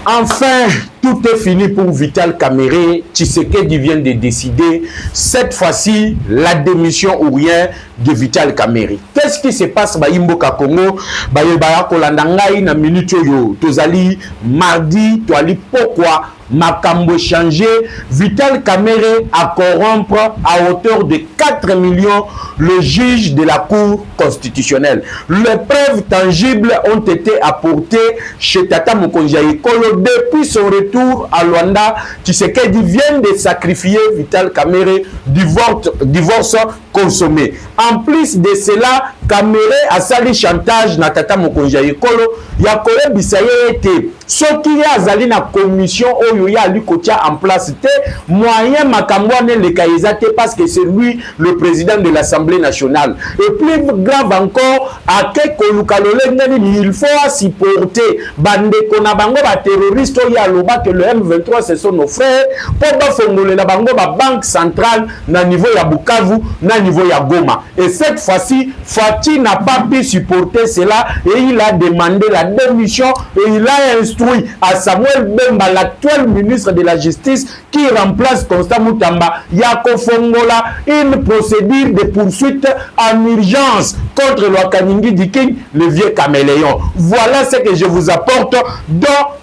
Enfin, tout est fini pour Vital Kamerhe. Tshisekedi vient de décider, cette fois-ci, la démission ou rien de Vital Kamerhe. Qu'est-ce qui se passe à Imboka Congo? Na minute yo, tozali mardi, toali pourquoi Makambo changé, Vital Kamerhe a corrompre à hauteur de 4 millions le juge de la Cour constitutionnelle. Les preuves tangibles ont été apportées chez Tata Mokonzi Ekolo depuis son retour à Luanda. Tshisekedi vient de sacrifier Vital Kamerhe, divorce consommé. En plus de cela, Kamerhe a sali chantage na Tata Mokonzi Ekolo. Yakole bisaye été ce qui a zali na commission oyo ya ali kotia en place te moyen makambwane le kaizate parce que c'est lui le président de l'Assemblée nationale. Et plus grave encore, à il faut supporter bande kona bango ba terroriste ya loba que le M23 ce sont nos frères pour ba fongoler la bango ba banque centrale na niveau ya Bukavu na niveau ya Goma. Et cette fois-ci, Fati n'a pas pu supporter cela et il a demandé la démission et il a instruit à Samuel Bemba, l'actuel ministre de la Justice, qui remplace Constant Moutamba, Yako Fongola, une procédure de poursuite en urgence contre le Kaningi Diking, le vieux caméléon. Voilà ce que je vous apporte dans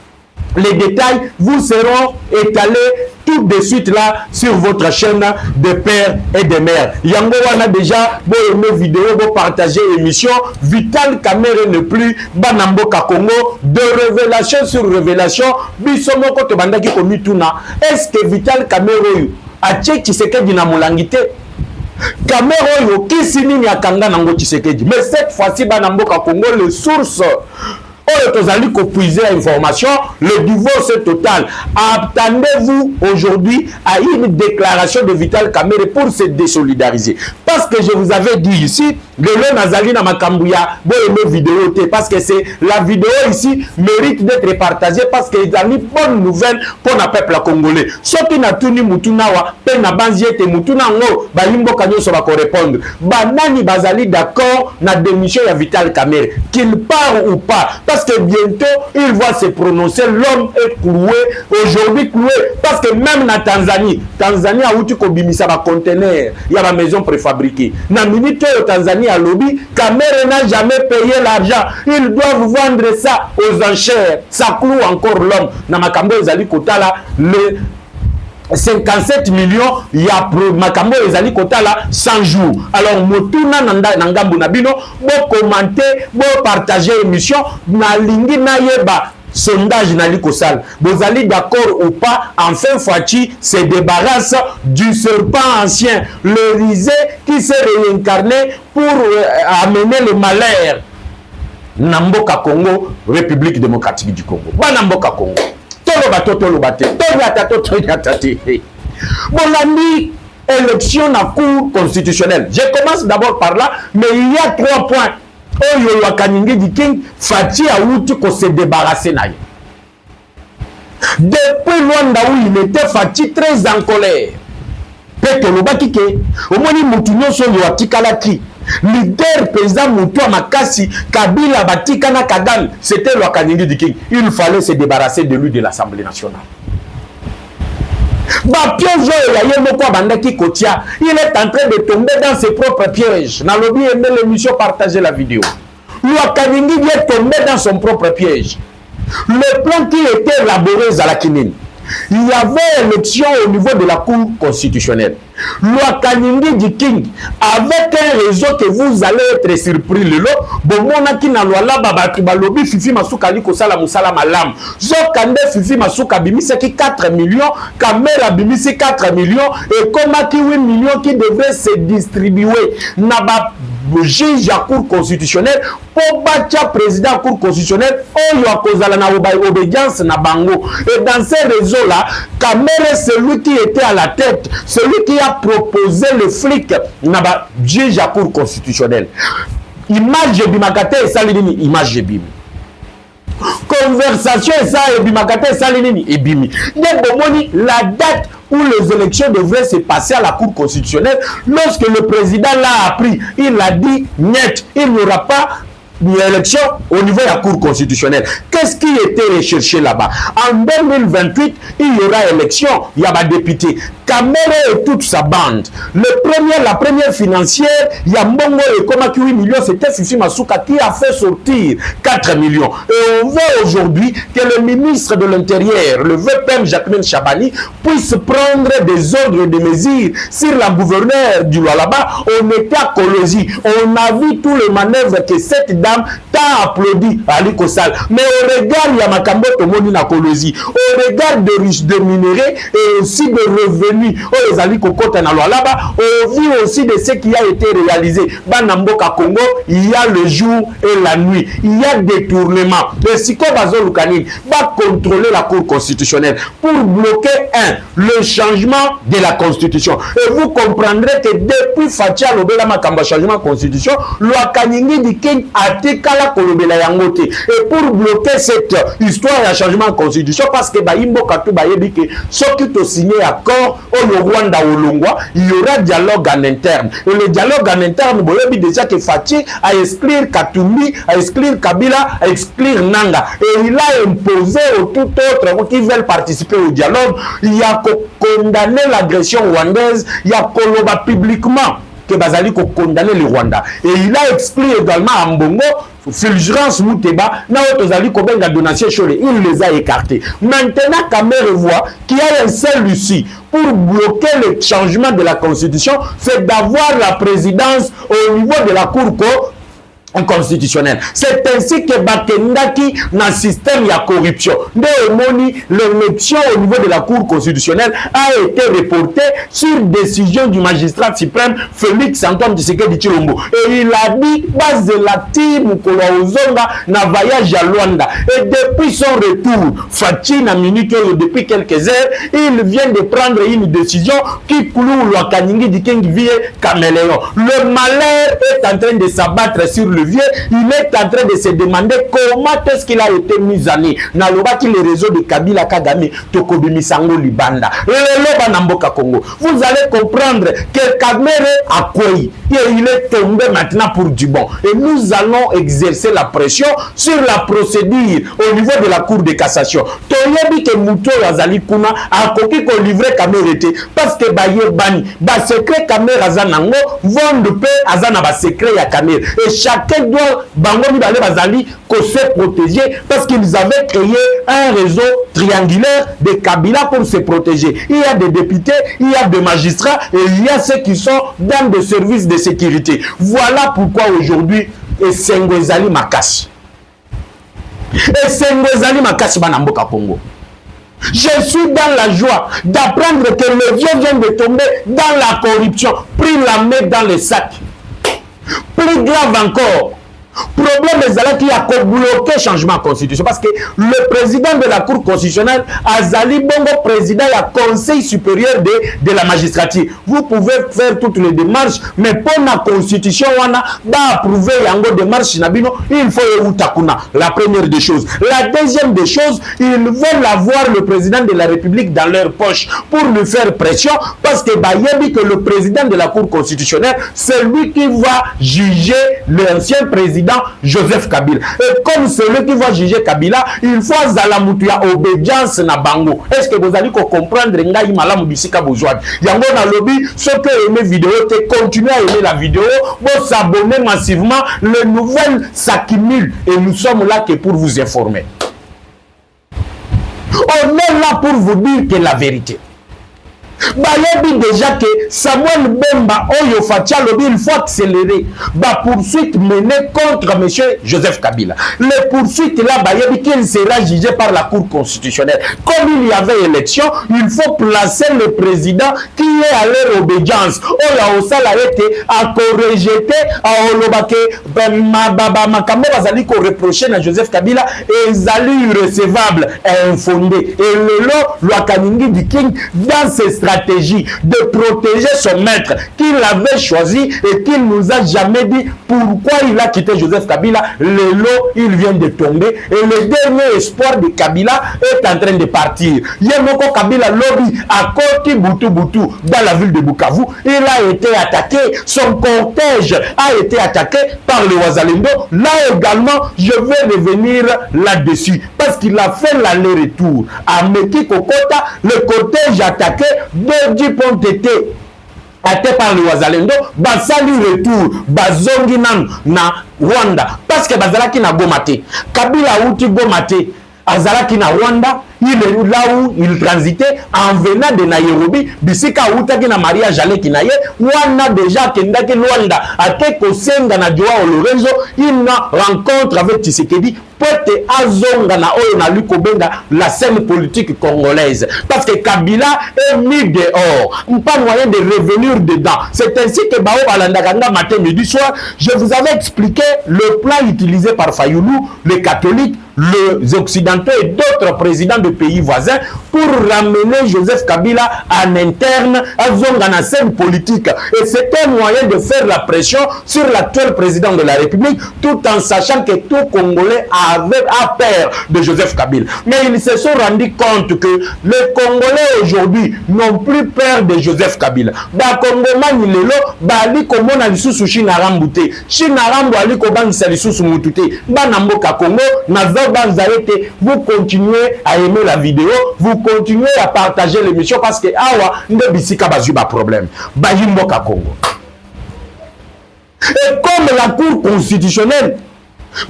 les détails. Vous seront étalés tout de suite là sur votre chaîne de père et de mère. Yango wana déjà bo aimé vidéo, bo partager émission. Vital Kamerhe ne plus Banamboka Congo, de révélation sur révélation. Bisomo koto bandaki komituna. Est-ce que Vital Kamerhe a tché Tshisekedi na molangité? Kamerhe yo kisini ni akanga nango Tshisekedi. Mais cette fois-ci Banamboka Congo, les sources Tozali ko puiser l'information, le divorce total. Attendez-vous aujourd'hui à une déclaration de Vital Kamerhe pour se désolidariser. Parce que je vous avais dit ici, le Nazali na Makambuya, bon vidéo, parce que c'est la vidéo ici mérite d'être partagée parce qu'il y a une bonne nouvelle pour le peuple congolais. Ce qui n'a tout ni mutunawa, pena banziete mutuna ngo, ba yimbo kanyo so ba répondre. Banani bazali d'accord na démission ya Vital Kamerhe, qu'il part ou pas. Parce que bientôt, il va se prononcer. L'homme est cloué. Aujourd'hui cloué. Parce que même na Tanzanie a outu kobimisa ba conteneur. Il y a ma maison préfabriquée. Na minute au Tanzanie à lobby, Kamerhe n'a jamais payé l'argent. Ils doivent vendre ça aux enchères. Ça cloue encore l'homme. Na makambo ezali kotala le 57 millions, il y a Makambo ezali kotala 100 jours. Alors motuna nangambu nabino, bo commenter, bo partager émission, na lingi na yeba sondage na likosal. Vous allez d'accord ou pas, enfin Fati se débarrasse du serpent ancien, le risé qui s'est réincarné pour amener le malheur. Namboka Congo, République démocratique du Congo. Namboka Congo. Bon, élection na cour constitutionnelle. Je commence d'abord par là, mais il y a 3 points. Oyo Kaningi Diking, Fati a outu ko se débarrasser na ye. Depuis Luanda où il était, Fati très en colère. Pete lobaki ke, omoni mutu nyonso yo atikalaki. Leader président Moutou Makassi, Kabila Batikana Kagame, c'était le Kaningi Diking. Il fallait se débarrasser de lui de l'Assemblée nationale. Il est en train de tomber dans ses propres pièges. N'a l'objet aimé l'émission, partagez la vidéo. Le Kaningi est tombé dans son propre piège. Le plan qui était élaboré à la Kinine. Il y avait élection au niveau de la Cour constitutionnelle. Le Kaningi Diking, avec un réseau que vous allez être surpris, le lot, Bomona qui n'a pas babaki balobi Fifi Masuka liko sala musala malam. Zokande Fifi Masuka bimisi qui 4 millions, Kamera bimisi 4 millions, et comment qui 8 millions qui devraient se distribuer. Naba juge à Cour constitutionnelle, pour battre président à Cour constitutionnelle, on y a causé la obédience na bango. Et dans ces réseaux-là, Kamerhe, celui qui était à la tête, celui qui a proposé le flic, naba juge à Cour constitutionnelle. Image de Bimakate et Salinini, image de Bim. Conversation et ça, et Bimakate et Salinini, et Bimi. La date où les élections devraient se passer à la Cour constitutionnelle, lorsque le président l'a appris, il a dit net, il n'y aura pas élection au niveau de la Cour constitutionnelle. Qu'est-ce qui était recherché là-bas? En 2028, il y aura élection, il y a des députés. Kamere et toute sa bande. La première financière, il y a Mbongo et Komaki 8 millions, c'était Fifi Masuka qui a fait sortir 4 millions. Et on veut aujourd'hui que le ministre de l'Intérieur, le VPM Jacqueline Chabani, puisse prendre des ordres et des mesures sur la gouverneure du Lualaba. On était à Kolosi. On a vu tous les manœuvres que cette dame t'a applaudi à l'Ikosal. Mais au regard, il y a Makambo Tomoni na Kolosi. Au regard de minéraux et aussi de revenus, les alliés Kokota na Lualaba, au vu aussi de ce qui a été réalisé. Banamboka Congo, il y a le jour et la nuit. Il y a détournement. Le Siko Bazo Lukanini va contrôler la Cour constitutionnelle pour bloquer le changement de la Constitution. Et vous comprendrez que depuis Fatia Lobela Makamba changement de Constitution, loi Kaningi di King a tekala kolobela yangote. Et pour bloquer cette histoire de changement de Constitution, parce que Baimbo Katou Bayebi que ceux qui ont signé accord au Rwanda au Longwa, il y aura dialogue en interne. Et le dialogue en interne, Boyebi déjà que Fatia a exclure Katumbi, a exclure Kabila, a exclure Nanga. Et il a imposé aux tout autres qui veulent participer au dialogue, il y a condamné l'agression rwandaise, il y a koloba publiquement que Bazali ko condamné le Rwanda. Et il a exclu également à Mbongo Fulgence Mouteba, Benga donation Cholé, il les a écartés. Maintenant, Kamere voit qu'il y a un seul issue pour bloquer le changement de la Constitution, c'est d'avoir la présidence au niveau de la Cour constitutionnelle. C'est ainsi que Bakendaki dans le système de corruption. L'élection au niveau de la Cour constitutionnelle a été reportée sur décision du magistrat suprême Félix Antoine Tshisekedi Tshilombo. Et il a dit base de la team Kola Ozonga na voyage à Luanda. Et depuis son retour, Fachi na minute depuis quelques heures, il vient de prendre une décision qui cloue le Kaningi di Kengi Caméléon. Le malheur est en train de s'abattre sur le vieux, il est en train de se demander comment est-ce qu'il a été mis à nez. Nalobaki les réseaux de Kabila Kagame, Tokobi Misango Libanda. Congo. Vous allez comprendre que Kamere a quoi et il est tombé maintenant pour du bon. Et nous allons exercer la pression sur la procédure au niveau de la Cour de cassation. Toyebi que Mouto Azali Kuna a coquille qu'on livrait Kamere parce que Baye Bani, ba secret Kamere Azanango, vont de paix Azana ba secret ya Kamere. Et chacun doit Bangomi Balé Bazali qu'on se protéger parce qu'ils avaient créé un réseau triangulaire de Kabila pour se protéger. Il y a des députés, il y a des magistrats et il y a ceux qui sont dans des services de sécurité. Voilà pourquoi aujourd'hui, Essengo Ezali Makasi. Essengo Ezali Makasi Banamboka Congo. Je suis dans la joie d'apprendre que le vieux vient de tomber dans la corruption, pris la main dans le sac. Plus grave encore, problème est qu'il y a bloqué le changement de constitution parce que le président de la Cour constitutionnelle Azali Bongo, président du Conseil supérieur de la magistrature. Vous pouvez faire toutes les démarches, mais pour la constitution, on a approuvé les démarches, il faut Utakuna. La première des choses. La deuxième des choses, ils veulent avoir le président de la République dans leur poche pour lui faire pression parce que Bayebi que le président de la Cour constitutionnelle, c'est lui qui va juger l'ancien président Joseph Kabila. Et comme celui qui va juger Kabila, il faut Zalamoutia obédience na bango. Est-ce que vous allez comprendre Ngai Malamu Bisika Bouzouad? Yango na lobby, ceux qui aiment la vidéo, continuez à aimer la vidéo, vous s'abonnez massivement, les nouvelles s'accumulent et nous sommes là que pour vous informer. On est là pour vous dire que la vérité. Bayebi déjà que Samuel Bemba Oyo Fatia Lobi, il faut accélérer la poursuite menée contre M. Joseph Kabila. Les poursuites là, Bayebi qu'il sera jugé par la Cour constitutionnelle. Comme il y avait élection, il faut placer le président qui est à leur obédience. Oya Osala a été à rejeter à Olobake Makambo Bazali ko reproché à Joseph Kabila et Zali irrecevable et infondé. Et le lot, le Kaningi du King dans ses stratégies stratégie de protéger son maître qu'il avait choisi et qu'il nous a jamais dit pourquoi il a quitté Joseph Kabila. Le lot, il vient de tomber et le dernier espoir de Kabila est en train de partir. Yemoko Kabila lobby à Koti Boutou dans la ville de Bukavu, il a été attaqué, son cortège a été attaqué par le Wazalendo. Là également, je vais revenir là-dessus parce qu'il a fait l'aller-retour à Meki Kokota, le cortège attaqué de Dupont-Tété attaqué par le Wazalendo, basali retour, bazongi na Rwanda parce que bazalaki na Gomate. Kabila outi Gomate, azalaki na Rwanda. Il est là où il transitait en venant de Nairobi, bisika outaki na Maria Jale Kinaye, wana déjà kendaki Rwanda, ate kosenga na Joao Lorenzo, il a rencontre avec Tshisekedi, pote azonga na oyo na lukobenga la scène politique congolaise. Parce que Kabila est mis dehors, pas moyen de revenir dedans. C'est ainsi que Bao Balandakanga matin, midi, soir, je vous avais expliqué le plan utilisé par Fayoulou, les catholiques, les occidentaux et d'autres présidents de pays voisins pour ramener Joseph Kabila en interne à la scène politique. Et c'était un moyen de faire la pression sur l'actuel président de la République tout en sachant que tout Congolais avait peur de Joseph Kabila. Mais ils se sont rendus compte que les Congolais aujourd'hui n'ont plus peur de Joseph Kabila. Ba Congolais lelo bali komona lisusu Chinarambu te. Chinarambu ali kobangisa lisusu mutute. Ba namboka Congo na vous continuez à aimer la vidéo, vous continuez à partager l'émission parce que awa nde bisika bazuba problème. Bayimboka Congo. Et comme la Cour constitutionnelle,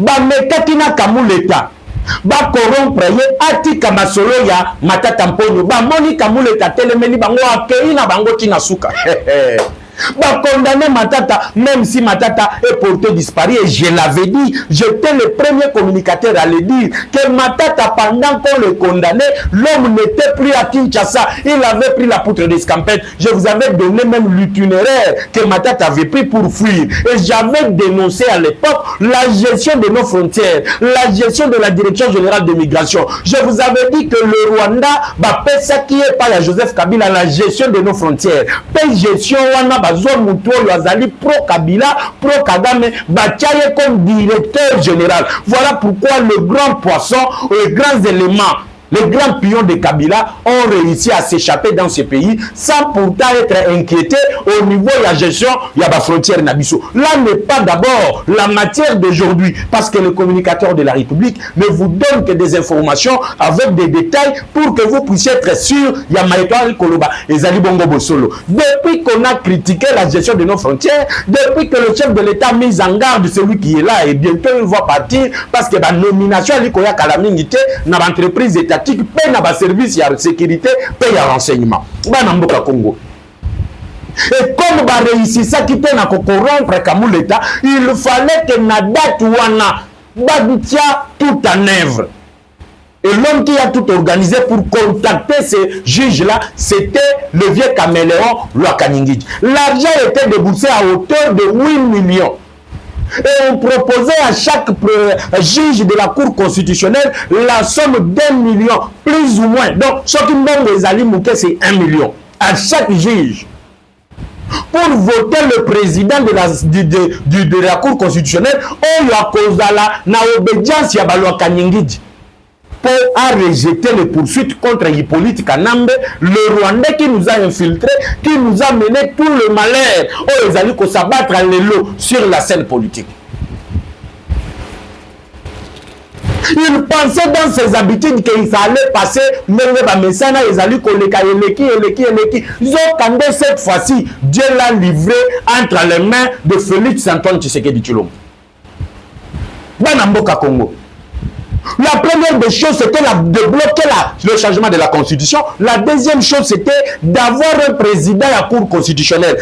Mekatina Kamuleta, corrompre atika masolo ya Matata Mponyo, moni Kamuleta telemeni bango akeina bango tina suka. Condamner Matata, même si Matata est porté disparu, et je l'avais dit, j'étais le premier communicateur à le dire, que Matata, pendant qu'on le condamnait, l'homme n'était plus à Kinshasa, il avait pris la poutre d'escampette. Je vous avais donné même l'itinéraire que Matata avait pris pour fuir. Et j'avais dénoncé à l'époque la gestion de nos frontières, la gestion de la direction générale de migration. Je vous avais dit que le Rwanda, ça qui est pas la Joseph Kabila, la gestion de nos frontières. Gestion Bazouan Moutoyo Azali pro Kabila, pro Kagame, Bachaye comme directeur général. Voilà pourquoi le grand poisson, les grands éléments, les grands pions de Kabila ont réussi à s'échapper dans ce pays sans pourtant être inquiétés au niveau de la gestion de la frontière Nabiso. Là n'est pas d'abord la matière d'aujourd'hui parce que le communicateur de la République ne vous donne que des informations avec des détails pour que vous puissiez être sûr il y a Maïtoile Koloba et Zali Bongo Bosolo. Depuis qu'on a critiqué la gestion de nos frontières, depuis que le chef de l'État a mis en garde celui qui est là et bientôt il va partir parce que la nomination à l'Ikoya Kalamingité dans l'entreprise étatique paye na service de sécurité, paye à renseignement. Banamboka Congo. Et comme ba réussi ça qui peut na corrompre Kamuleta, il fallait que na date wana badia tout en œuvre. Et l'homme qui a tout organisé pour contacter ces juges-là, c'était le vieux caméléon Lwakaningiji. L'argent était déboursé à hauteur de 8 millions. Et on proposait à chaque juge de la Cour constitutionnelle la somme d'1 million, plus ou moins. Donc, ce qui me les Ali Mouké, c'est 1 million. À chaque juge. Pour voter le président de la Cour constitutionnelle, on lui a causé la obédience à Lwakaningiji. A rejeté les poursuites contre Hippolyte Kanambe, le Rwandais qui nous a infiltrés, qui nous a mené tout le malheur. Oh, ils allaient s'abattre à l'élo sur la scène politique. Il pensait dans ses habitudes qu'il allait passer, même ils allaient Eleki. Ils ont candé cette fois-ci, Dieu l'a livré entre les mains de Félix Antoine Tshisekedi Tshilombo. Banamboka Congo. La première des choses, c'était de bloquer le changement de la Constitution. La deuxième chose, c'était d'avoir un président à la Cour constitutionnelle.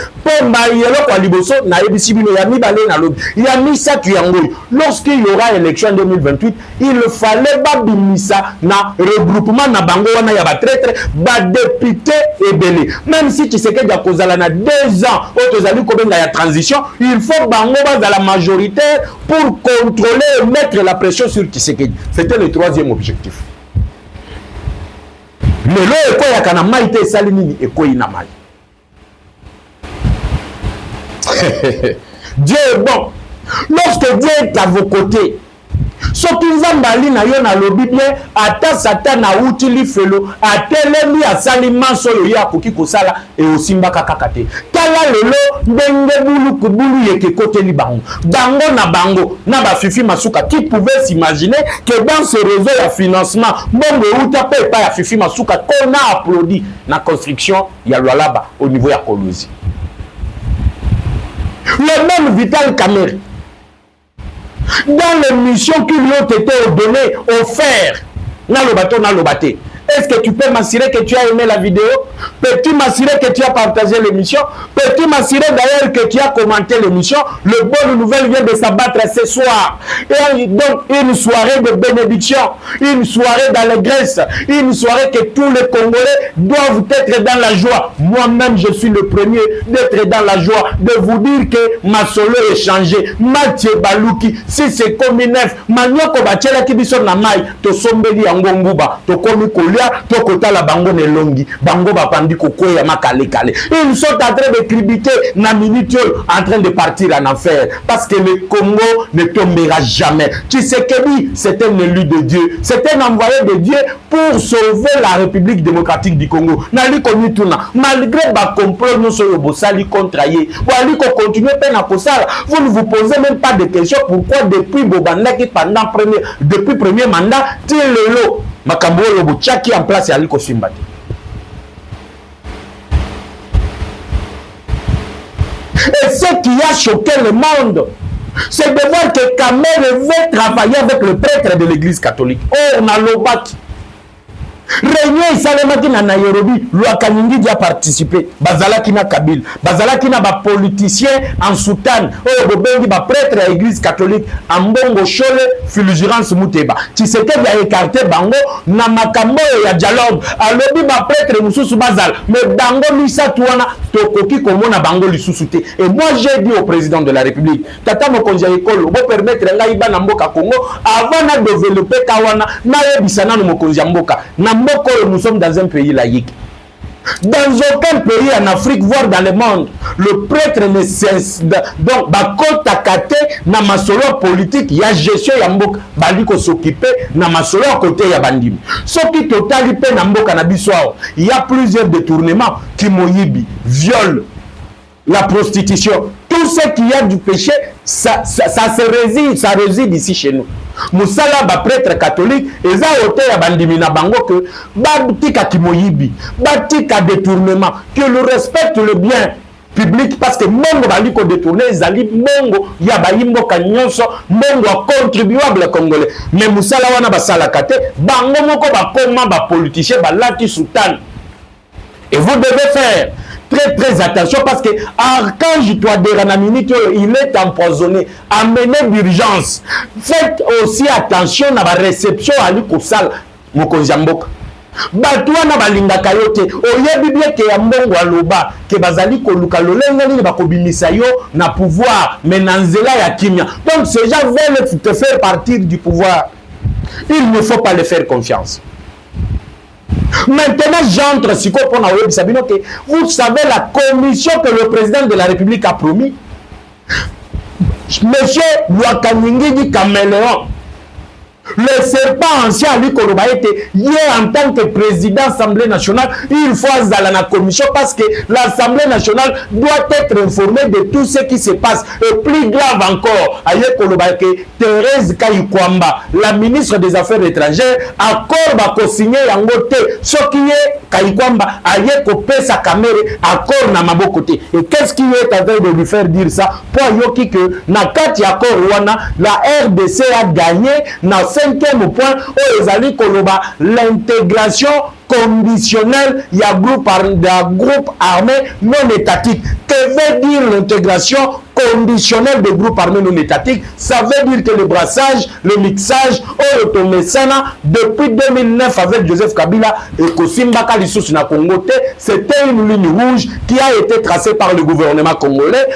Lorsqu'il y aura élection en 2028, il fallait babimisa na regroupement na bango wana ya batraître, ba député et belé. Même si tu sais que ya kozala na 2 ans, otozali kobenga ya transition, il faut bango ba la majoritaire pour contrôler et mettre la pression sur Tshisekedi. C'était le troisième objectif. lelo ekoyaka na mai te esali nini ekoyi na mai. Dieu est bon. Lorsque Dieu est à vos côtés, ce qui zambali na yo na lobi bien, ata Satan a utili felo, atelemi asali manso yo ya koki kosala et aussi mbaka kakate. Tala lelo ndenge bulu kubulu yeke kote li bango. Bango na ba fifi masuka qui pouvait s'imaginer que dans ce réseau de financement, bongo uta pe pa ya fifi masuka qu'on a applaudi na construction ya Lualaba au niveau ya Kolosi. Le même Vital Kamerhe, dans les missions qui lui ont été données, offertes, est-ce que tu peux m'assurer que tu as aimé la vidéo? Peux-tu m'assurer que tu as partagé l'émission? Peux-tu m'assurer d'ailleurs que tu as commenté l'émission? Le Bonne Nouvelle vient de s'abattre ce soir. Et donc, une soirée de bénédiction, une soirée d'allégresse, une soirée que tous les Congolais doivent être dans la joie. Moi-même, je suis le premier d'être dans la joie, de vous dire que ma solo est changé. Mathieu Balouki, si c'est comme neuf, Manioko Bachela qui dit son amai, to sombeli angonguba, to komi kolia, to kota la bango nelongi, bango bapandi kokoya makale kale. Ils sont en train de cribiter na minute en train de partir en enfer parce que le Congo ne tombera jamais. Tshisekedi, c'est un élu de Dieu, c'est un envoyé de Dieu pour sauver la République démocratique du Congo. Nali koni tuna, malgré ba complot nous sur le bossali contre yé, wali ko continuer pena kosala. Vous ne vous posez même pas de questions pourquoi depuis Bobandaki pendant depuis premier mandat, til lelo makambo yo bochaki en place ali ko simbati. Et ce qui a choqué le monde, c'est de voir que Kamerhe veut travailler avec le prêtre de l'église catholique. Oh, on a l'obaki. Réunion Isalemaki na Nairobi, Lwakanyingi a participé. Bazalaki na Kabila, Bazalaki na ba politicien en soutane. Oh, bobengi ba prêtre à l'église catholique, Ambongo Chole, Fulgurance Muteba. Tshisekedi a écarté bango na makambo ya dialogue. Alobi ba prêtre mususu bazal, mais bango lisa tuana tokoki komona bango lisusu te. Et moi j'ai dit au président de la République, tata mokonzi ekolo, bo permettre ngai ba na mboka Congo avant na développer kawana na yebisana no mokonzi ya mboka. Nous sommes dans un pays laïque. Dans aucun pays en Afrique, voire dans le monde, le prêtre ne cesse donc bakota kate na masolo politique ya gestion ya mboka baliko s'occuper na masolo à côté ya bandim. Ce qui totali pe na mboka na biso, il y a plusieurs détournements qui moyibi, viol, la prostitution, tout ce qui y a du péché, ça réside ici chez nous. Musala ba prêtre catholique eza hôtel ya bandimi na bango que batika kimoyibi, batika détournement, que le respecte le bien public parce que mongo bali ko détourner ezali mongo ya bayimbo kanyonso mongo contribuable congolais. Mais musala wana basala kate bango moko ba koma ba politicien ba lati sultan. Et vous devez faire très attention parce que Archange Touadéra-Minute, il est empoisonné, amené d'urgence. Faites aussi attention à la réception à l'Ikosal, Mokonjamboka. Batouana na balingaka yo te oyebi bien ke ya mbongo aloba ke bazali koluka lolenga nini bakobimisa yo na pouvoir mais na nzela ya kimia. Donc ces gens veulent te faire partir du pouvoir. Il ne faut pas les faire confiance. Maintenant, j'entre si vous savez la commission que le président de la République a promis. Monsieur Lwakanyingi Caméléon, le serpent ancien Ali Koloba était hier en tant que président de l'Assemblée nationale, il faut aller à la commission parce que l'Assemblée nationale doit être informée de tout ce qui se passe. Et plus grave encore, Ali Koloba que Thérèse Kayikwamba, la ministre des Affaires étrangères, accord va signer Yangote, ce qui est Kayikwamba, Ali Kopesa Kamerhe, accord na mabokote. Et qu'est-ce qui est en train de lui faire dire ça? Pour Yoki que Nakati accord Rwanda, la RDC a gagné, na 5e point, l'intégration conditionnelle, il y a groupe armé non étatique. Que veut dire l'intégration conditionnelle des groupes armés non étatiques? Ça veut dire que le brassage, le mixage, depuis 2009 avec Joseph Kabila et Kosimbaka Lissous na Congo, c'était une ligne rouge qui a été tracée par le gouvernement congolais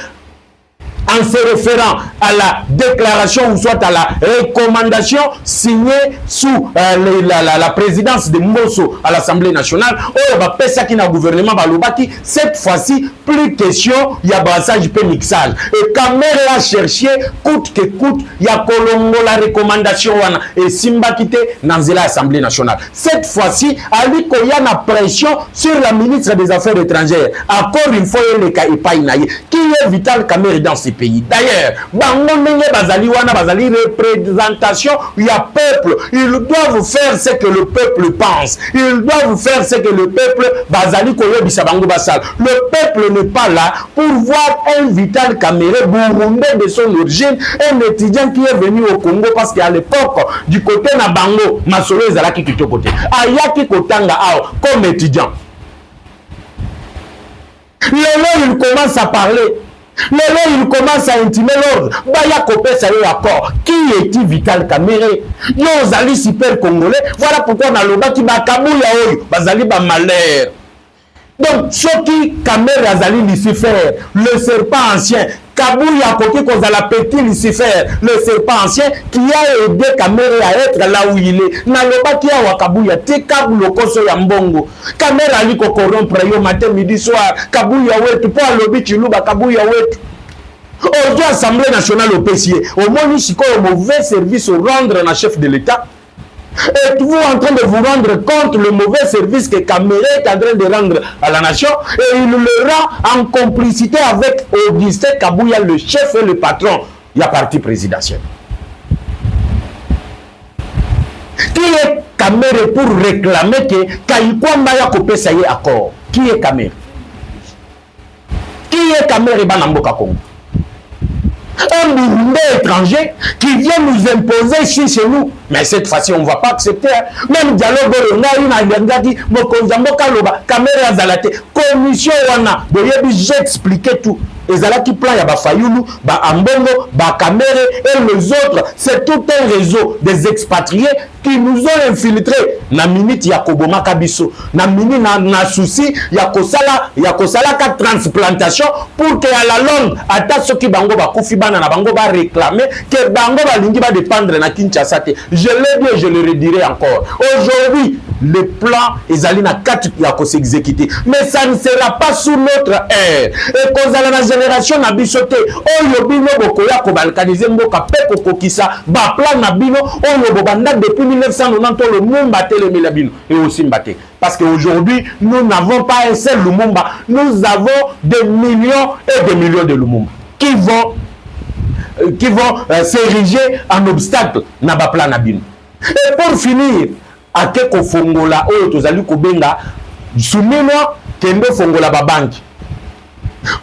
en se référant à la déclaration ou soit à la recommandation signée sous la présidence de Mbosso à l'Assemblée nationale. Oh, bah, pesa qui n'a gouvernement balobaki. Cette fois-ci, plus question, il y a brassage et mixage. Et Kamere a cherché, coûte que coûte, il y a Kolongo la recommandation et Simba quitté dans l'Assemblée nationale. Cette fois-ci, Ali Koya a pression sur la ministre des Affaires étrangères. Encore une fois, il y a qui est Vital Kamerhe dans ces pays. D'ailleurs, Bazali représentation, il y a peuple. Ils doivent faire ce que le peuple pense. Ils doivent faire ce que le peuple Bazali Koyo Bisabango Basal. Le peuple n'est pas là pour voir un Vital Kamerhe burundais de son origine, un étudiant qui est venu au Congo parce qu'à l'époque, du côté Nabango, Masolo Ezalaki qui est côté. Ayaki Kotanga Ao, comme étudiant. Lelo, il commence à parler. Lelo, il commence à intimer l'ordre. Baya Kopé, ça y est accord. Qui est-il Vital Kamerhe? Yo, Zali super congolais. Voilà pourquoi on a le bas qui m'a kabouya oyo. Bazali ba malheur. Donc, ce qui Kamerhe Azali Lucifer, le serpent ancien, Kabouya Koki Kozala Petit Lucifer, le serpent ancien, qui a aidé Kamerhe à être là où il est. Naloba qui a Wakabouya, te Kaboulo Koso Yambongo. Kamerhe Ali Kokorompre yo matin, midi, soir. Kabouya Wetu, pour Alobi Chiluba, Kabouya Wetu. Aujourd'hui, Assemblée nationale au PCA, au Monisiko, au mauvais service au rendre un chef de l'État. Êtes-vous en train de vous rendre compte le mauvais service que Kamerhe est en train de rendre à la nation et il le rend en complicité avec Augustin Kabouya, le chef et le patron de la partie présidentielle. Qui est Kamerhe pour réclamer que Kayikwamba ya kopé ça y est accord? Qui est Kamerhe? Qui est Kamerhe Banamboka Congo? Un Burundais étranger qui vient nous imposer ici chez nous. Mais cette fois-ci, on ne va pas accepter. Même dialogue, on a dit, Kamerhe Azalate, commission, j'ai expliqué tout. Ezalaki plan ya ba Fayulu, ba Ambongo, ba Kamerhe et les autres, c'est tout un réseau des expatriés qui nous ont infiltrés. Na minute ya Koboma Kabiso, na minute na souci ya kosala ka transplantation pour que à la longue ata soki bango ba kufi bana na bango ba réclamer que bango ba lingi ba dépendre na Kinshasa te. Je l'ai dit et je le redirai encore. Aujourd'hui, le plan ezali na 4 ya ko s'exécuter, mais ça ne sera pas sous notre ère. Et kozala na génération na bisote oyo bino bokoya ko balkaniser mboka pe kokokisa ba plan na bino oyo bobanda depuis 1990 le Lumumba telemela bino et aussi Mbaté. Parce qu'aujourd'hui, nous n'avons pas un seul Lumumba, nous avons des millions et des millions de Lumumba qui vont s'ériger en obstacle na ba plan na bino. Et pour finir, akeko fongola oyo tozali kobenga sumino kendo fongola ba banki.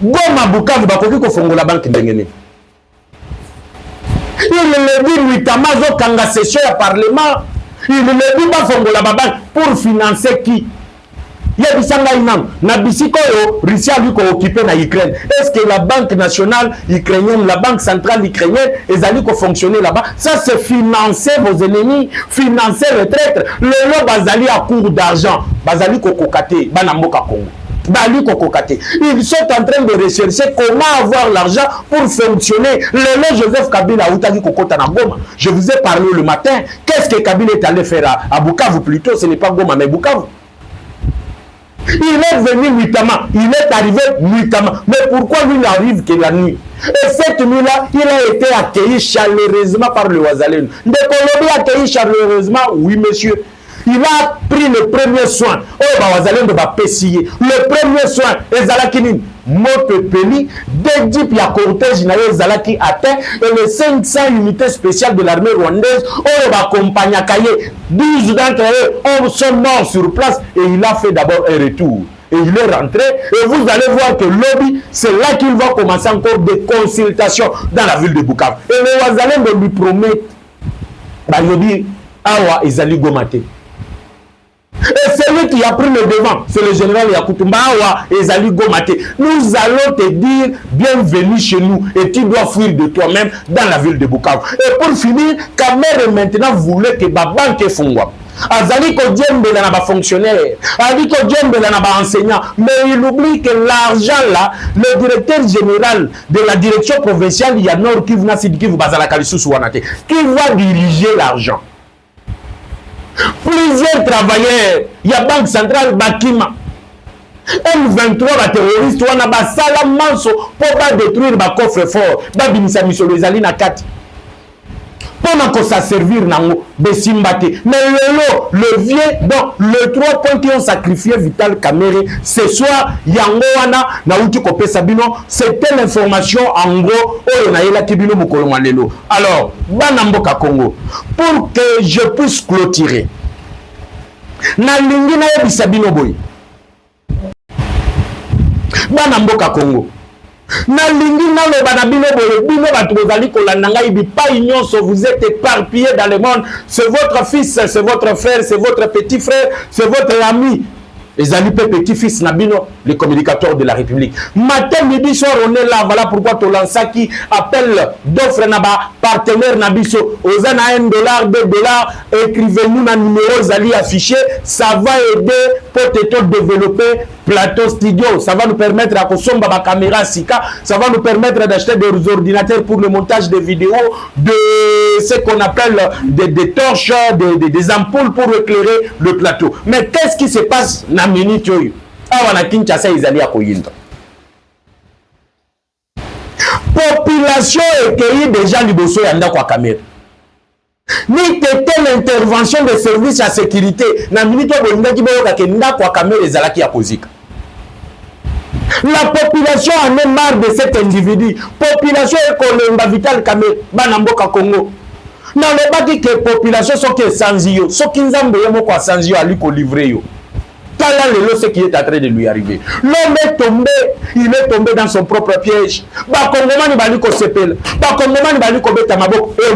Goma Bukavu bakoki ko fongola banki ndengene. Il le dit nuitamment zo kanga session ya parlement. Il le dit ba fongola ba banki pour financer qui? Yebisanga inam na bisiko yo Russia lui ko occupé na Ukraine. Est-ce que la banque nationale ukrainienne, la banque centrale ukrainienne ezali ko fonctionner là-bas? Ça c'est financer vos ennemis, financer les traîtres. Le lo bazali à court d'argent, bazali ko kokate bana mboka Congo. Ils sont en train de rechercher comment avoir l'argent pour fonctionner. Le Joseph Kabila Outagi Kokota na Goma. Je vous ai parlé le matin. Qu'est-ce que Kabila est allé faire à Bukavu plutôt? Ce n'est pas Goma mais Bukavu. Il est venu nuitamment. Il est arrivé nuitamment. Mais pourquoi lui n'arrive que la nuit? Et cette nuit-là, il a été accueilli chaleureusement par le Ouazalène. De Colombie accueilli chaleureusement, oui monsieur. Il a pris le premier soin. Oh, bah, le premier soin, Ezalakinin, Motepeli, des jeeps, ya cortège, Ezalaki atteint, et les 500 unités spéciales de l'armée rwandaise, oh, bah, compagnie Kaye, 12 d'entre eux sont morts sur place, et il a fait d'abord un retour. Et il est rentré, et vous allez voir que lobby, c'est là qu'il va commencer encore des consultations dans la ville de Bukavu. Et le Ouazalène lui promet, bah, il dit, Awa Ezali Gomate. Et celui qui a pris le devant, c'est le général Yakutumba Awa Ezali Gomate. Nous allons te dire bienvenue chez nous et tu dois fuir de toi-même dans la ville de Bukavu. Et pour finir, Kamerhe maintenant voulait que la banque Fongwa. Azali ko djembela na ba fonctionnaire, azali ko djembela na ba enseignant, mais il oublie que l'argent là, le directeur général de la direction provinciale il y a Nord Kivu na Sud Kivu bazala kalisusu wanate, qui va diriger l'argent. Plusieurs travailleurs, il y a Banque centrale Bakima. M23 ba terroriste wana ba sala manso pour ba détruire ba coffre fort, ba binisa misolo ezali na kati. Pendant que ça servir nango besimbate. Mais le vieux, donc le 3 points qui ont sacrifié Vital Kamerhe ce soir, yango wana na uti kopé sabino, c'était l'information en gros oyo na yela kibino mukolo lelo. Alors, banamboka Congo, pour que je puisse clôturer. Na lingi na yebisa bino boy. Banamboka Congo. Na lingi na loba na bino boye bino batu bozali kolanda ngai bipai nyonso, vous êtes éparpillés dans le monde, c'est votre fils, c'est votre frère, c'est votre petit frère, c'est votre ami. Les amis petit-fils Nabino, les communicateurs de la République. Matin, midi, soir, on est là. Voilà pourquoi tu lances ça qui appelle d'offres naba partenaire Nabiso. Aux $1, $2, écrivez-nous un numéro, Zali affiché. Ça va aider pour te développer plateau studio. Ça va nous permettre à consommer ma caméra Sika. Ça va nous permettre d'acheter des ordinateurs pour le montage des vidéos, de ce qu'on appelle des torches, des ampoules pour éclairer le plateau. Mais qu'est-ce qui se passe na minute oyo? Awa na Kinshasa izali ya koyinda. Population écueillie déjà liboso ya ndako ya caméra. Ni tete l'intervention des services à sécurité na minute oyo ndaki boyoka ke ndako ya caméra ezalaki ya kozika. La population en est marre de cet individu. Population ekolemba Vital Kamerhe bana mboka Congo. Na le baki que population soki esanzi yo, soki nzambe ye moko asanzi yo ali ko livrer yo. Là, ce qui est en train de lui arriver. L'homme est tombé, il est tombé dans son propre piège. Et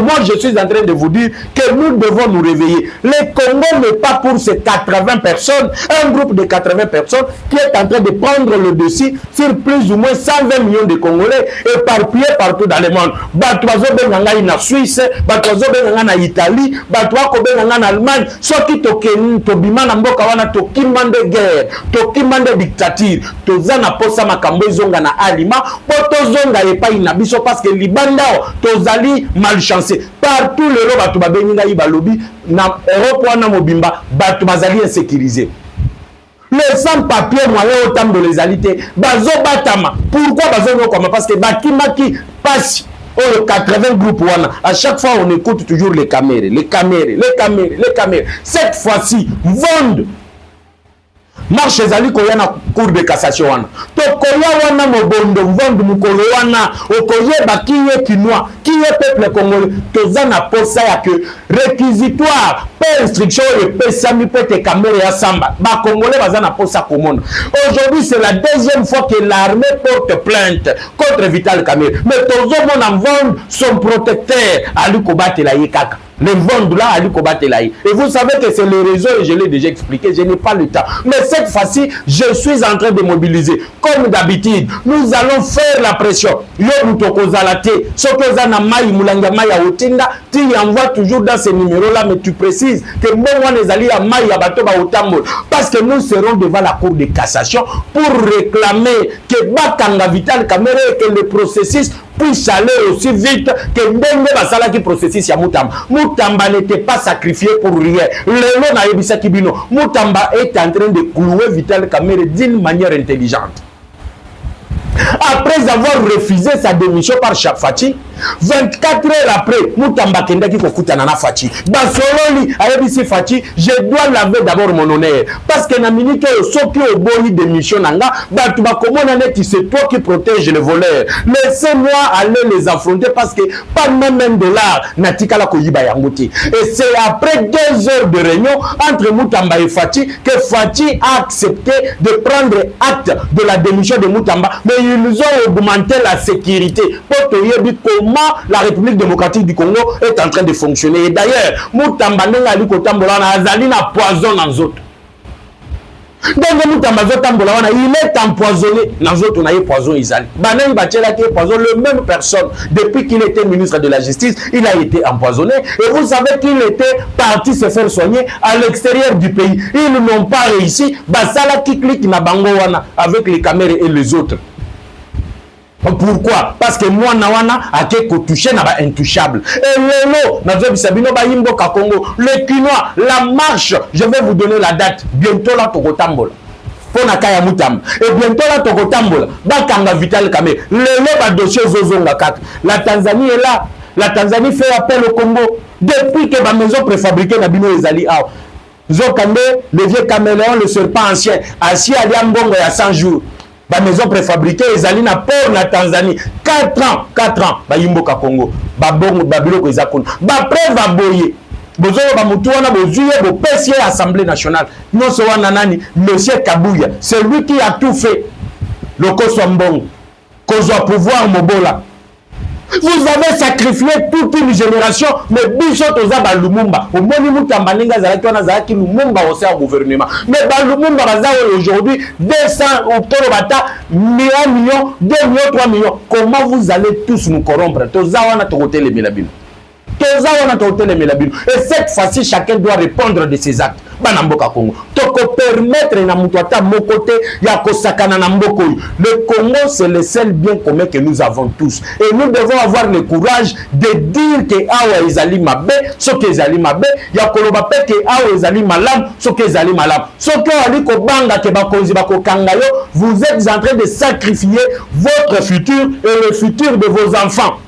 moi, je suis en train de vous dire que nous devons nous réveiller. Le Congo n'est pas pour ces 80 personnes, un groupe de 80 personnes qui est en train de prendre le dessus sur plus ou moins 120 millions de Congolais éparpillés partout dans le monde. Batoazo benanga en Suisse, Batoazo benanga en Italie, Batoako benanga en Allemagne, ceux qui token tobima na mboka wana tokimande guerre, tokimande dictature, tozana posa makambo zonga na alima, potozonga epai na biso parce que libanda tozali malchanceux. Partout le roba to babenga ibalobi na Europe wana mobimba batu bazali insécurisé. Les sans-papiers moyens autant de les alités, bazo batama. Pourquoi bazo nyokoma? Parce que bakimaki passe. Oh, 80 groupes wana. À chaque fois on écoute toujours les caméras, les caméras, les caméras, les caméras. Cette fois-ci, vendent marche ezali koya na cour de cassation wana. To koya wana mobondo vendre mukolo wana okoyeba kiye kinwa, kiye peuple congolais. Tozana posa ya que réquisitoire per instruction et pesami pete caméra ya samba. Ba congolais bazana posa komona. Aujourd'hui c'est la deuxième fois que l'armée porte plainte contre Vital Kamerhe. Mais tozo mona vendre son protecteur ali kobatela la yekaka. Les vendre là à l'Ukobatelaï. Et vous savez que c'est le réseau et je l'ai déjà expliqué, je n'ai pas le temps. Mais cette fois-ci, je suis en train de mobiliser. Comme d'habitude, nous allons faire la pression. Yo Mutokozalate, Sokozana Maï, Moulanga Maï, Otinda, tu envoies toujours dans ces numéros-là, mais tu précises que moi, les alliés à Maï, à Batoba, Otambo, parce que nous serons devant la cour de cassation pour réclamer que Bakanga Vital Kamerhe et que le processus puisse aller aussi vite que Ndenge Basala qui processus ya Mutamba. Mutamba n'était pas sacrifié pour rien. Lelo na yebisa kibino. Mutamba est en train de clouer Vital Kamerhe d'une manière intelligente. Après avoir refusé sa démission par Fachi, 24 heures après, Mutamba Kendaki Kokutana na Fachi. Basololi ayebisi Fachi, je dois laver d'abord mon honneur. Parce que na minute soki oboni démission nanga, batu bakomona neti c'est toi qui protège les voleurs. Laissez-moi aller les affronter parce que pas même $1 natikala koyiba yangote. Et c'est après 2 heures de réunion entre Mutamba et Fachi que Fachi a accepté de prendre acte de la démission de Mutamba. Mais ils ont augmenté la sécurité pour te dire comment la République démocratique du Congo est en train de fonctionner. Et d'ailleurs, Mutamba n'enga li kotambola na azali na poison dans autres. Donc Moutamba Zotambola wana il est empoisonné dans autres na poison Izali. Banani Bachela qui est poison le même personne depuis qu'il était ministre de la Justice, il a été empoisonné et vous savez qu'il était parti se faire soigner à l'extérieur du pays. Ils n'ont pas réussi. Basala qui clique na bango wana avec les caméras et les autres. Pourquoi? Parce que moi nawana a été touché na ba intouchable. Et lelo nazo bisabino ba yimbo ka Congo, le quinoa, la marche, je vais vous donner la date bientôt là Tokotambola. Pona kaya Moutamba. Et bientôt là Tokotambola, ba kanga Vital Kamerhe. Lelo ba dossier zozonga 4. La Tanzanie est là. La Tanzanie fait appel au Congo depuis que ba maison préfabriquée na bino ezali a. Zokande, le vieux caméléon, le serpent ancien, assis à Liambongo il y a 100 jours. Ba maison préfabriquée ezali na port na Tanzanie 4 ans ba yimboka Congo ba bongo ba biloko ezakuna ba preuve aboye bozo ba mutu wana bozuye bo pesier assemblée nationale non so wana nani monsieur Kabuya c'est lui qui a tout fait le koso mbongo kozo pouvoir mobola. Vous avez sacrifié toute une génération, mais biso toza ba Lumumba. Au moni Moutamba ninga zalaki wana zalaki Lumumba au sein du gouvernement. Mais ba Lumumba baza aujourd'hui 200 octobre bata 1 million, 2 millions, 3 millions. Comment vous allez tous nous corrompre? Toza wana tokote le milabino. Toza wana tokote le milabino. Et cette fois-ci chacun doit répondre de ses actes. Banamboka Congo. Toko permettre na mutuata mokote ya kosakana na mboko. Le Congo c'est le seul bien commun que nous avons tous. Et nous devons avoir le courage de dire que awa ezali mabe, ce que ezali mabe, ya koloba pe que awa ezali malam, ce que ezali malam. Ce que ali ko banga ke bakonzi bako kangayo, vous êtes en train de sacrifier votre futur et le futur de vos enfants.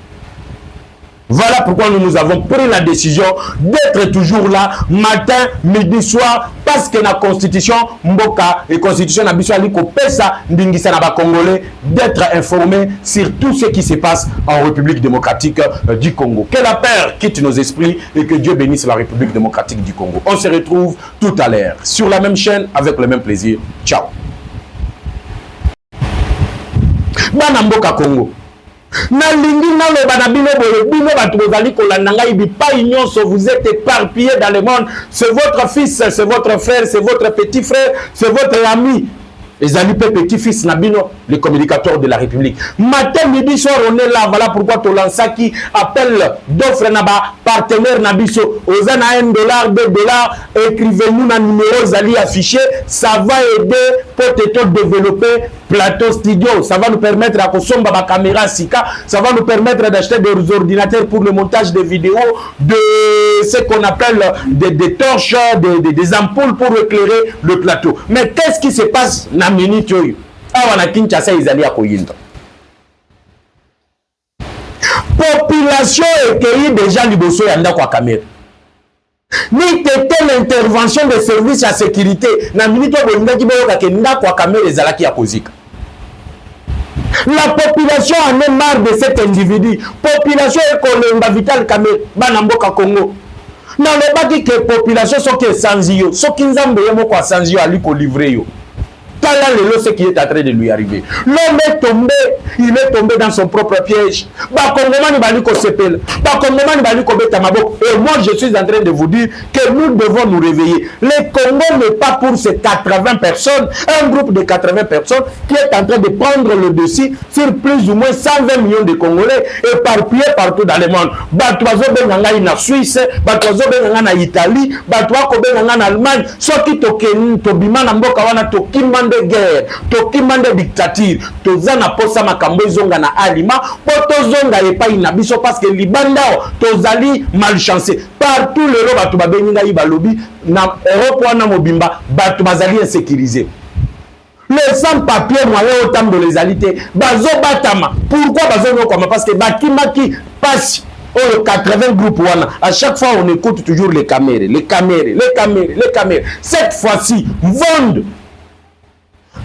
Voilà pourquoi nous avons pris la décision d'être toujours là, matin, midi, soir, parce que la Constitution, Mboka et Constitution Nabiso Aliko Pesa, Ndingisa Naba Congolais, d'être informés sur tout ce qui se passe en République démocratique du Congo. Que la paix quitte nos esprits et que Dieu bénisse la République démocratique du Congo. On se retrouve tout à l'heure sur la même chaîne avec le même plaisir. Ciao. Bana Mboka Congo. Vous êtes éparpillés dans le monde. C'est votre fils, c'est votre frère, c'est votre petit frère, c'est votre ami. Les amis petit-fils Nabino, le communicateur de la République. Matin, midi, soir, on est là. Voilà pourquoi Tolansa qui appelle d'offres Naba, partenaire Nabiso. Aux ans à $1, $2, écrivez-nous un numéro Zali affiché. Ça va aider pour te développer plateau studio. Ça va nous permettre à consommer ma caméra Sika. Ça va nous permettre d'acheter des ordinateurs pour le montage des vidéos, de ce qu'on appelle des torches, des ampoules pour éclairer le plateau. Mais qu'est-ce qui se passe na minute yoyo? Awa na Kinshasa izali ya koyinda. Population écueillie déjà liboso ya ndako ya Kamerhe. Ni tete l'intervention des services à sécurité na minute yoyo ndaki boyoka ke ndako ya Kamerhe ezalaki ya kozika. La population en est marre de cet individu. Population ekolemba Vital Kamerhe bana mboka Congo. Na lobaki ke population soki esanzi yo, soki nzambe ye moko asanzi yo ali ko livrer yo. Voilà ce qui est en train de lui arriver. L'homme est tombé, il est tombé dans son propre piège. Et moi, je suis en train de vous dire que nous devons nous réveiller. Le Congo n'est pas pour ces 80 personnes, un groupe de 80 personnes qui est en train de prendre le dessus sur plus ou moins 120 millions de Congolais éparpillés partout dans le monde. Batoazo benanga en Suisse, Batoazo benanga en Italie, Batoako benanga en Allemagne, ceux qui token tobima na mboka wana tokimande guerre, tokimande dictature, tozana posa makambo zonga na alima, potozonga epai na biso parce que libanda tozali malchanceux. Partout le batu babeninga ibalobi na Europe wana mobimba batu bazali insécurisé. Les sans-papiers moyens autant de les alités, bazo batama. Pourquoi bazo nokoma? Parce que bakimaki passe au 80 groupes wana. À chaque fois on écoute toujours les caméras. Cette fois-ci, vendent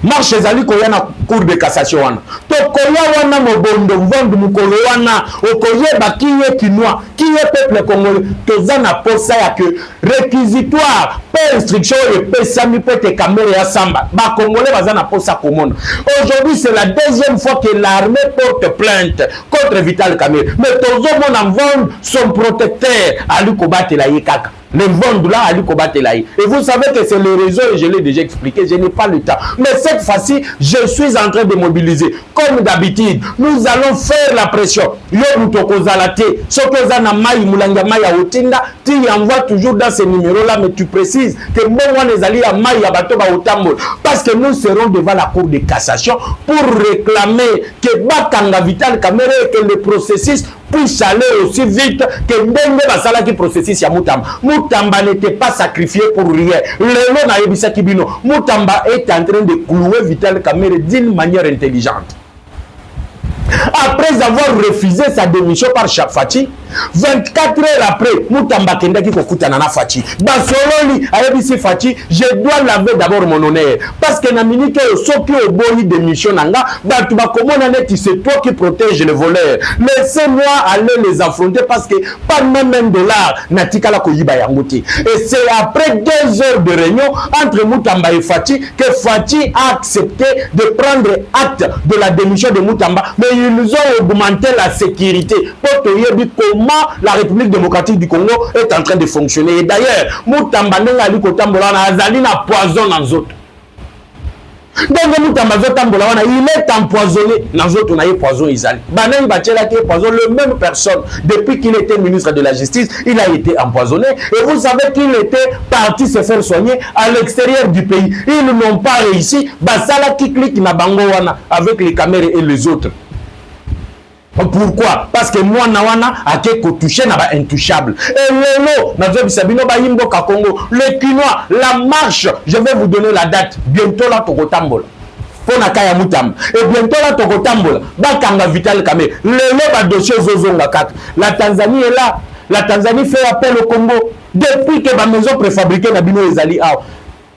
marche ezali koyana cour de cassation wana tokoya wana mobondo mvondu mukolo wana okoyeba kiye kinwa kiye peuple congolais toza na posa ya que réquisitoire pe instruction et pesami pete kamere ya samba ba congolais baza na posa komona. Aujourd'hui c'est la deuxième fois que l'armée porte plainte contre Vital Kamerhe, mais tozo mona mvondu son protecteur ali kobatela ye kaka. Les ventes là, Ali Kobatelaï. Et vous savez que c'est le réseau, et je l'ai déjà expliqué, je n'ai pas le temps. Mais cette fois-ci, je suis en train de mobiliser. Comme d'habitude, nous allons faire la pression. Yo Mutokozalate, Sokozana Maï, Moulanga Maï, Otinda, tu envoies toujours dans ces numéros-là, mais tu précises que moi, les alliés à Maï, à Batoba, Otambo. Parce que nous serons devant la Cour de cassation pour réclamer que Bakanga Vital Kamerhe et que le processus puisse aller aussi vite que Ndenge Basala qui processus ya Mutamba. Mutamba n'était pas sacrifié pour rien. Lelo na yebisa kibino. Mutamba est en train de clouer Vital Kamerhe d'une manière intelligente. Après avoir refusé sa démission par Fati, 24 heures après, Mutamba Kendaki kokutana na Fati. Basololi ayebisi Fati, je dois laver d'abord mon honneur parce que na minute soki oboni démission nanga, batu bakomona neti c'est toi qui protège les voleurs. Laissez-moi aller les affronter parce que pas même $1 natikala koyiba yangote. Et c'est après 2 heures de réunion entre Mutamba et Fati que Fati a accepté de prendre acte de la démission de Mutamba. Mais ils ont augmenté la sécurité pour te dire comment la République démocratique du Congo est en train de fonctionner. Et d'ailleurs, Mutamba n'engali kotambola na azali na poison dans autres. Donc Mutamba zotambola wana il est empoisonné dans autres na poison izali. Banani bachela qui poison le même personne depuis qu'il était ministre de la Justice, il a été empoisonné et vous savez qu'il était parti se faire soigner à l'extérieur du pays. Ils n'ont pas réussi. Basala qui clique na bango wana avec les caméras et les autres. Pourquoi? Parce que moi nawana a été touché na ba intouchable. Et lelo nazo bisabino ba yimbo ka Congo, le Quinois, la marche, je vais vous donner la date bientôt là tokotambola. Pona kaya Mutamba. Et bientôt là tokotambola. Ba kanga Vital Kamerhe. Lelo ba dossier zozonga 4. La Tanzanie est là. La Tanzanie fait appel au Congo depuis que ba maison préfabriquée na bino ezali aw.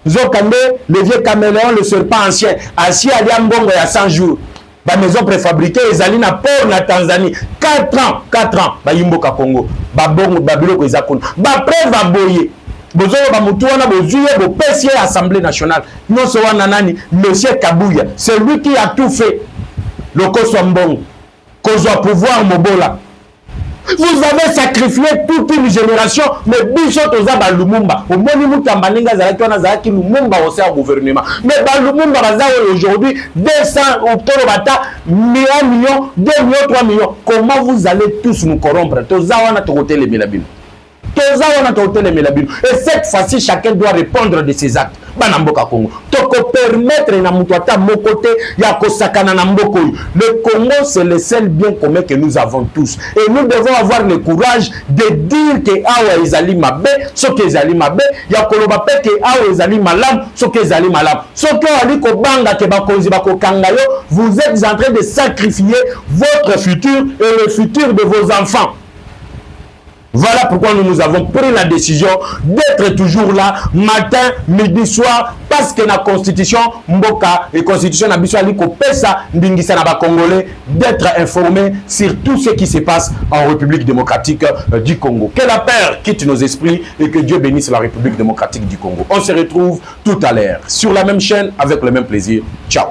Zokande le vieux caméléon le serpent ancien. Assis ali ambongo ya 100 jours. La maison préfabriquée ezali na port na Tanzanie 4 ans ba yimboka Congo ba bongo ba biloko ezakona ba preuve ba boye bozoyo ba mutu wana bozuye bo pesier assemblée nationale non so wana nani monsieur Kabuya c'est lui qui a tout fait le Kosambongo kozwa pouvoir mobola. Vous avez sacrifié toute une génération, mais Bishop Ozaba Lumumba, au moni Mutamba Ninga Zalaki, on a Zalaki Lumumba au sein du gouvernement. Mais Lumumba aujourd'hui, 200 octobre, 1 million, 2 millions, 3 millions. Comment vous allez tous nous corrompre? Tozawana Tokote les Milabino. Et cette fois-ci, chacun doit répondre de ses actes. Banamboka Congo. Toko permettre na mutuata mokote ya kosakana na mboko. Le Congo, c'est le seul bien commun que nous avons tous. Et nous devons avoir le courage de dire que awa ezali mabe, so que ezali mabe, ya koloba pe que awa ezali malam, so que ezali malam. So que ali ko banga ke bakonzi bako kangayo, vous êtes en train de sacrifier votre futur et le futur de vos enfants. Voilà pourquoi nous avons pris la décision d'être toujours là, matin, midi, soir, parce que la constitution, Mboka et constitution Nabiswa Liko Pesa, Ndingisa Naba Congolais, d'être informés sur tout ce qui se passe en République démocratique du Congo. Que la paix quitte nos esprits et que Dieu bénisse la République démocratique du Congo. On se retrouve tout à l'heure sur la même chaîne avec le même plaisir. Ciao.